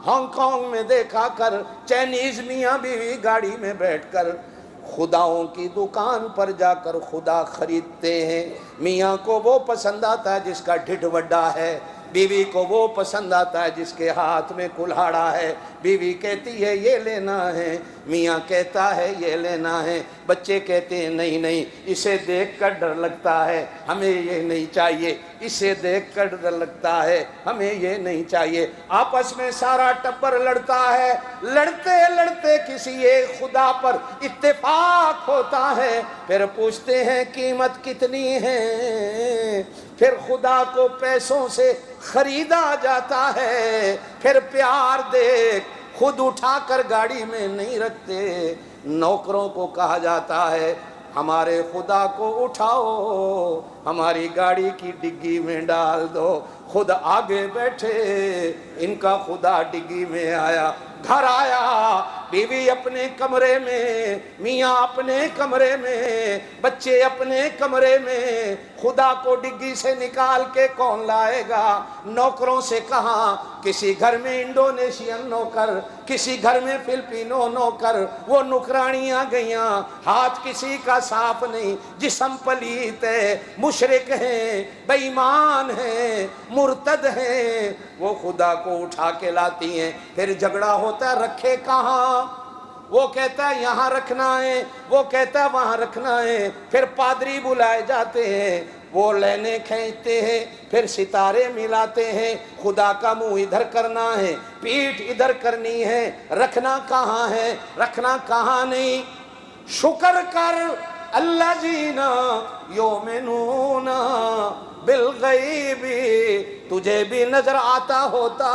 Speaker 1: ہانگ کانگ میں دیکھا کر چائنیز میاں بیوی گاڑی میں بیٹھ کر خداؤں کی دکان پر جا کر خدا خریدتے ہیں۔ میاں کو وہ پسند آتا ہے جس کا ڈھڈ وڈا ہے، بیوی کو وہ پسند آتا ہے جس کے ہاتھ میں کلہاڑا ہے۔ بیوی کہتی ہے یہ لینا ہے، میاں کہتا ہے یہ لینا ہے، بچے کہتے ہیں نہیں نہیں اسے دیکھ کر ڈر لگتا ہے ہمیں یہ نہیں چاہیے، اسے دیکھ کر ڈر لگتا ہے ہمیں یہ نہیں چاہیے۔ آپس میں سارا ٹبر لڑتا ہے، لڑتے لڑتے کسی ایک خدا پر اتفاق ہوتا ہے، پھر پوچھتے ہیں قیمت کتنی ہے، پھر خدا کو پیسوں سے خریدا جاتا ہے، پھر پیار دیکھ خود اٹھا کر گاڑی میں نہیں رکھتے، نوکروں کو کہا جاتا ہے ہمارے خدا کو اٹھاؤ ہماری گاڑی کی ڈگی میں ڈال دو، خود آگے بیٹھے، ان کا خدا ڈگی میں آیا، گھر آیا، بیوی اپنے کمرے میں، میاں اپنے کمرے میں، بچے اپنے کمرے میں، خدا کو ڈگی سے نکال کے کون لائے گا؟ نوکروں سے کہا، کسی گھر میں انڈونیشین نوکر، کسی گھر میں فلپینو نوکر، وہ نکرانیاں گئیاں، ہاتھ کسی کا صاف نہیں، جسم پلیت ہے، مشرک ہیں، بے ایمان ہیں، مرتد ہیں، وہ خدا کو اٹھا کے لاتی ہیں، پھر جھگڑا ہوتا ہے رکھے کہاں؟ وہ کہتا ہے یہاں رکھنا ہے، وہ کہتا ہے وہاں رکھنا ہے، پھر پادری بلائے جاتے ہیں، وہ لینے کھینچتے ہیں، پھر ستارے ملاتے ہیں. خدا کا منہ ادھر کرنا ہے، پیٹھ ادھر کرنی ہے، رکھنا کہاں ہے، رکھنا کہاں نہیں. شکر کر الذین یؤمنون بالغیب. تجھے بھی نظر آتا ہوتا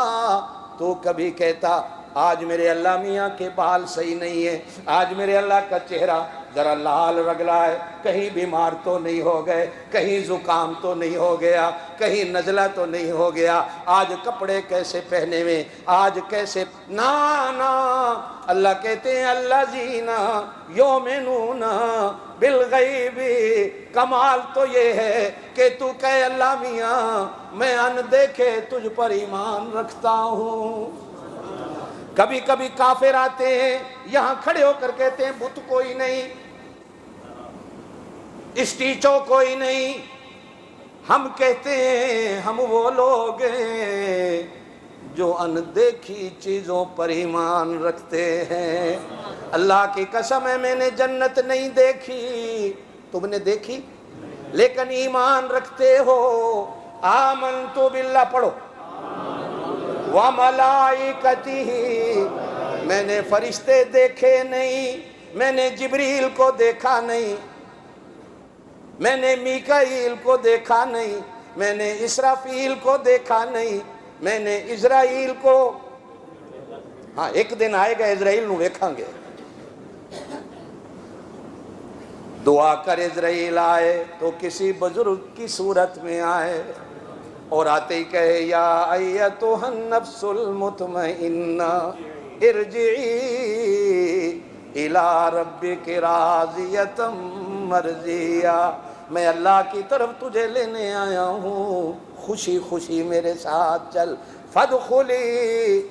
Speaker 1: تو کبھی کہتا آج میرے اللہ میاں کے بال صحیح نہیں ہے، آج میرے اللہ کا چہرہ ذرا لال رگلا ہے، کہیں بیمار تو نہیں ہو گئے، کہیں زکام تو نہیں ہو گیا، کہیں نزلہ تو نہیں ہو گیا، آج کپڑے کیسے پہنے ہوئے، آج کیسے. نا نا، اللہ کہتے ہیں الذین یؤمنون بالغیب. کمال تو یہ ہے کہ تو کہے اللہ میاں میں ان دیکھے تجھ پر ایمان رکھتا ہوں. کبھی کبھی کافر آتے ہیں یہاں کھڑے ہو کر کہتے ہیں بت کوئی نہیں، اسٹیچو کوئی نہیں. ہم کہتے ہیں ہم وہ لوگ ہیں جو اندیکھی چیزوں پر ایمان رکھتے ہیں. اللہ کی قسم ہے میں نے جنت نہیں دیکھی، تم نے دیکھی لیکن ایمان رکھتے ہو. آمنت باللہ پڑھو. وَمَلَائِكَتِهِ. میں نے فرشتے دیکھے نہیں، میں نے جبریل کو دیکھا نہیں، میں نے میکائیل کو دیکھا نہیں، میں نے اسرافیل کو دیکھا نہیں، میں نے اسرائیل کو. ہاں ایک دن آئے گا اسرائیل نو دیکھاں گے. دعا کر اسرائیل آئے تو کسی بزرگ کی صورت میں آئے اور آتے ہی کہے یا ایتھا النفس المطمئنہ ارجعی الی ربک راضیۃ مرضیہ. میں اللہ کی طرف تجھے لینے آیا ہوں، خوشی خوشی میرے ساتھ چل. فادخلی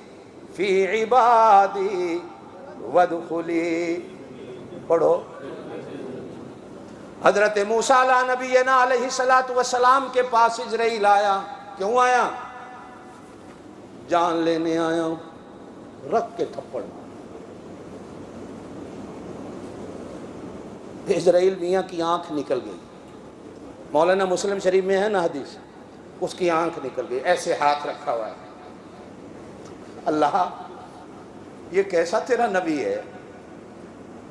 Speaker 1: فی عبادی وادخلی. پڑھو. حضرت موسیٰ علیہ نبینا علیہ السلام کے پاس اسرائیل آیا. کیوں آیا؟ جان لینے آیا ہوں. رکھ کے تھپڑ. اسرائیل میاں کی آنکھ نکل گئی. مولانا مسلم شریف میں ہے نا حدیث، اس کی آنکھ نکل گئی. ایسے ہاتھ رکھا ہوا ہے. اللہ یہ کیسا تیرا نبی ہے،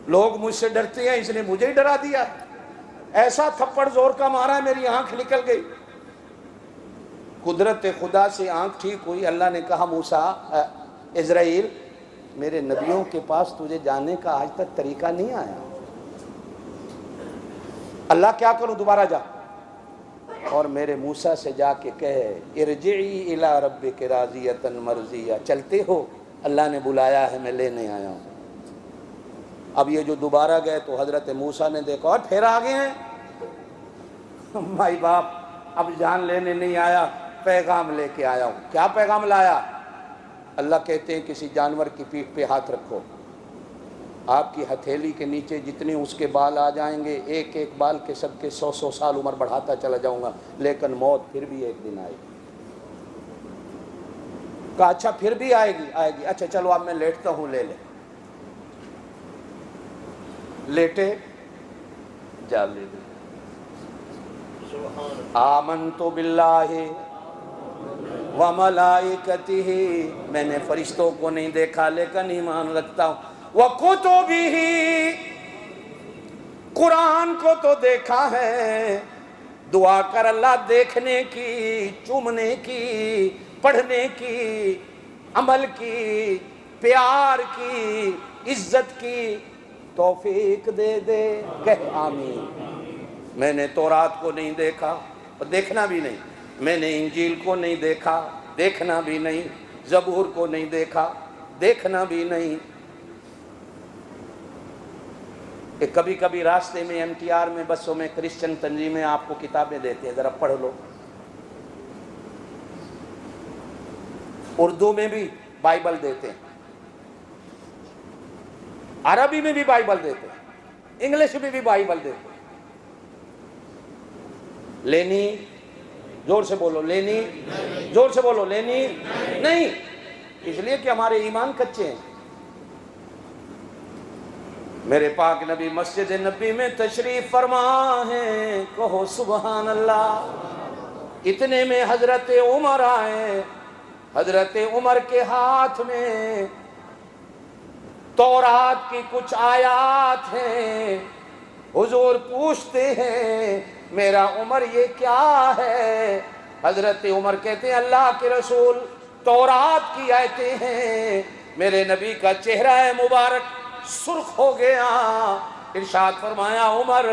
Speaker 1: لوگ مجھ سے ڈرتے ہیں اس نے مجھے ہی ڈرا دیا. ایسا تھپڑ زور کا مارا ہے میری آنکھ نکل گئی. قدرت خدا سے آنکھ ٹھیک ہوئی. اللہ نے کہا موسیٰ اسرائیل میرے نبیوں کے پاس تجھے جانے کا آج تک طریقہ نہیں آیا. اللہ کیا کروں؟ دوبارہ جا اور میرے موسیٰ سے جا کے کہے ارجعی الی ربک راضیۃ مرضیہ. چلتے ہو؟ اللہ نے بلایا ہے، میں لینے آیا ہوں. اب یہ جو دوبارہ گئے تو حضرت موسیٰ نے دیکھا اور پھر آگے ہیں. بھائی باپ اب جان لینے نہیں آیا، پیغام لے کے آیا ہوں. کیا پیغام لایا؟ اللہ کہتے ہیں کسی جانور کی پیٹھ پہ ہاتھ رکھو، آپ کی ہتھیلی کے نیچے جتنے اس کے بال آ جائیں گے، ایک ایک بال کے سب کے 100 سال عمر بڑھاتا چلا جاؤں گا، لیکن موت پھر بھی ایک دن آئے گی. کہا اچھا پھر بھی آئے گی؟ آئے گی. اچھا چلو اب میں لیٹتا ہوں، لے لے. لیٹے، جا لے لے. آمنت باللہ وملائکتہ. میں نے فرشتوں کو نہیں دیکھا لیکن ایمان رکھتا ہوں. وکتبہ. قرآن کو تو دیکھا ہے. دعا کر اللہ دیکھنے کی، چومنے کی، پڑھنے کی، عمل کی، پیار کی، عزت کی توفیق دے دے. کہہ آمین. میں نے تورات کو نہیں دیکھا، دیکھنا بھی نہیں. میں نے انجیل کو نہیں دیکھا، دیکھنا بھی نہیں. زبور کو نہیں دیکھا، دیکھنا بھی نہیں. کہ کبھی کبھی راستے میں MTR میں بسوں میں کرسچن تنظیمیں آپ کو کتابیں دیتے ہیں، ذرا پڑھ لو. اردو میں بھی بائبل دیتے ہیں، عربی میں بھی بائبل دیتے ہیں، انگلش میں بھی بائبل دیتے ہیں. لینی، زور سے بولو لینی، زور سے بولو لینی نہیں. اس لیے کہ ہمارے ایمان کچے ہیں. میرے پاک نبی مسجد نبی میں تشریف فرما ہے، کہو سبحان اللہ۔ اتنے میں حضرت عمر آئے، حضرت عمر کے ہاتھ میں تورات کی کچھ آیات ہیں۔ حضور پوچھتے ہیں میرا عمر یہ کیا ہے؟ حضرت عمر کہتے ہیں اللہ کے رسول تورات کی آیتیں ہیں۔ میرے نبی کا چہرہ مبارک سرخ ہو گیا۔ ارشاد فرمایا عمر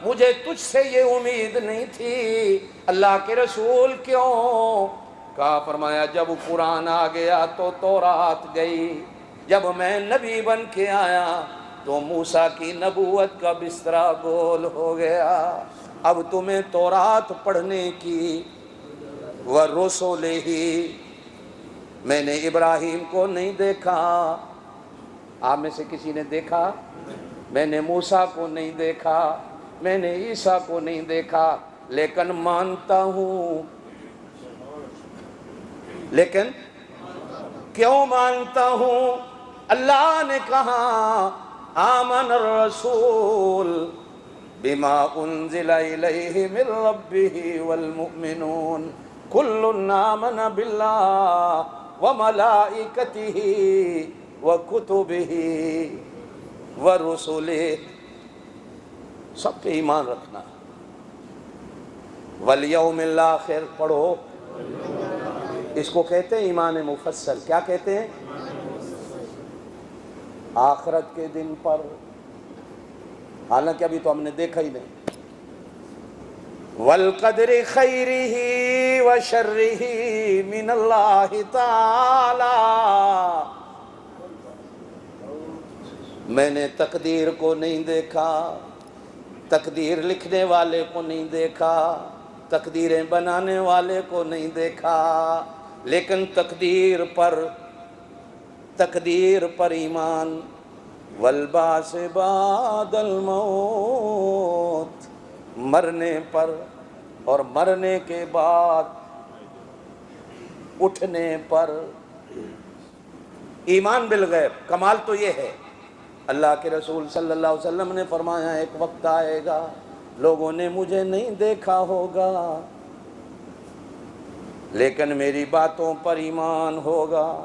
Speaker 1: مجھے تجھ سے یہ امید نہیں تھی۔ اللہ کے رسول کیوں؟ کہا فرمایا جب قرآن آ گیا تو تورات گئی، جب میں نبی بن کے آیا تو موسیٰ کی نبوت کا بسترا گول ہو گیا۔ اب تمہیں تورات پڑھنے کی وَرُسُلِهِ، میں نے ابراہیم کو نہیں دیکھا، آپ میں سے کسی نے دیکھا؟ میں نے موسیٰ کو نہیں دیکھا، میں نے عیسیٰ کو نہیں دیکھا، لیکن مانتا ہوں۔ لیکن کیوں مانتا ہوں؟ اللہ نے کہا آمن الرسول بما انزل الیہ من ربہ والمؤمنون کل آمن باللہ وملائکتہ وکتبہ ورسلہ، سب پہ ایمان رکھنا۔ والیوم الآخر پڑھو، اس کو کہتے ہیں ایمان مفصل۔ کیا کہتے ہیں؟ آخرت کے دن پر، حالانکہ ابھی تو ہم نے دیکھا ہی نہیں۔ والقدر خیرہ وشرہ من اللہ تعالی، میں نے تقدیر کو نہیں دیکھا، تقدیر لکھنے والے کو نہیں دیکھا، تقدیریں بنانے والے کو نہیں دیکھا، لیکن تقدیر پر ایمان۔ والبعث بعد الموت، مرنے پر اور مرنے کے بعد اٹھنے پر ایمان بالغیب۔ کمال تو یہ ہے، اللہ کے رسول صلی اللہ علیہ وسلم نے فرمایا ایک وقت آئے گا لوگوں نے مجھے نہیں دیکھا ہوگا لیکن میری باتوں پر ایمان ہوگا،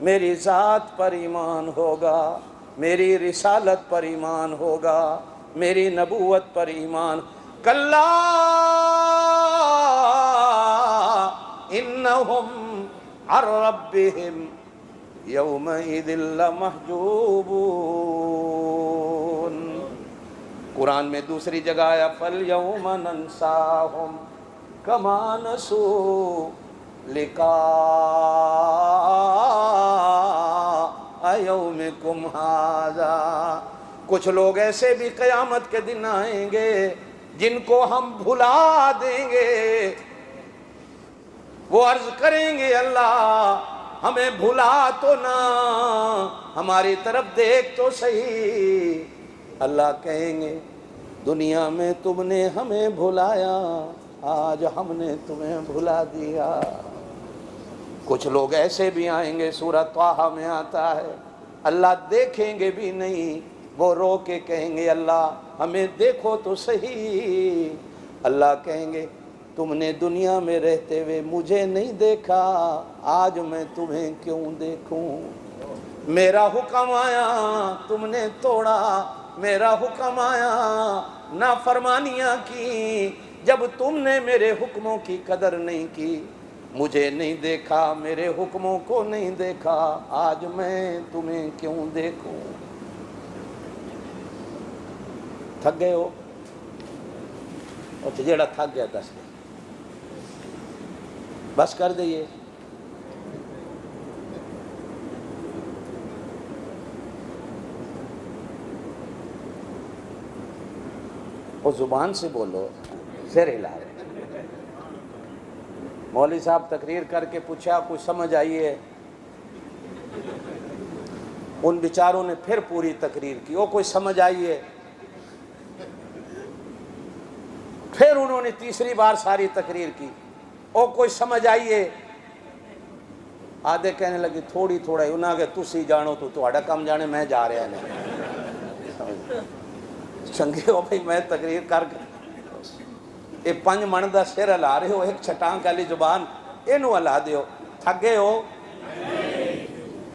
Speaker 1: میری ذات پر ایمان ہوگا، میری رسالت پر ایمان ہوگا، میری نبوت پر ایمان۔ کلا انہم عن ربہم یومئذ لمحجوبون۔ قرآن میں دوسری جگہ آیا فَالْيَوْمَ نَنْسَاهُمْ كَمَا نَسُوا لِقَاءَ يَوْمِكُمْ هَذَا۔ کچھ لوگ ایسے بھی قیامت کے دن آئیں گے جن کو ہم بھلا دیں گے، وہ عرض کریں گے اللہ ہمیں بھلا تو نہ، ہماری طرف دیکھ تو صحیح۔ اللہ کہیں گے دنیا میں تم نے ہمیں بھلایا، آج ہم نے تمہیں بھلا دیا۔ کچھ لوگ ایسے بھی آئیں گے، سورہ طٰہٰ میں آتا ہے اللہ دیکھیں گے بھی نہیں، وہ رو کے کہیں گے اللہ ہمیں دیکھو تو صحیح۔ اللہ کہیں گے تم نے دنیا میں رہتے ہوئے مجھے نہیں دیکھا، آج میں تمہیں کیوں دیکھوں؟ میرا حکم آیا تم نے توڑا، میرا حکم آیا نافرمانیاں کی، جب تم نے میرے حکموں کی قدر نہیں کی، مجھے نہیں دیکھا، میرے حکموں کو نہیں دیکھا، آج میں تمہیں کیوں دیکھوں؟ تھک گئے ہو؟ اور جیڑا تھک گیا دس دے بس کر دئیے۔ وہ زبان سے بولو، سر ہلا رہے۔ مولوی صاحب تقریر کر کے پوچھا کچھ سمجھ آئی ہے؟ ان بیچاروں نے پھر پوری تقریر کی، وہ کوئی سمجھ آئی ہے؟ پھر انہوں نے تیسری بار ساری تقریر کی، او کوئی سمجھ آئیے؟ آدھے کہنے لگے تھوڑی تھوڑا ہی، انہاں کہ تسی جانو تو تہاڈا کم جانے، میں جا رہا نہیں۔ چنگے ہو بھئی میں تقریر کر کے یہ 5 من دا سر ہلا رہے ہو، ایک چھٹانک والی زبان اینو ہلا دیو، تھگے ہو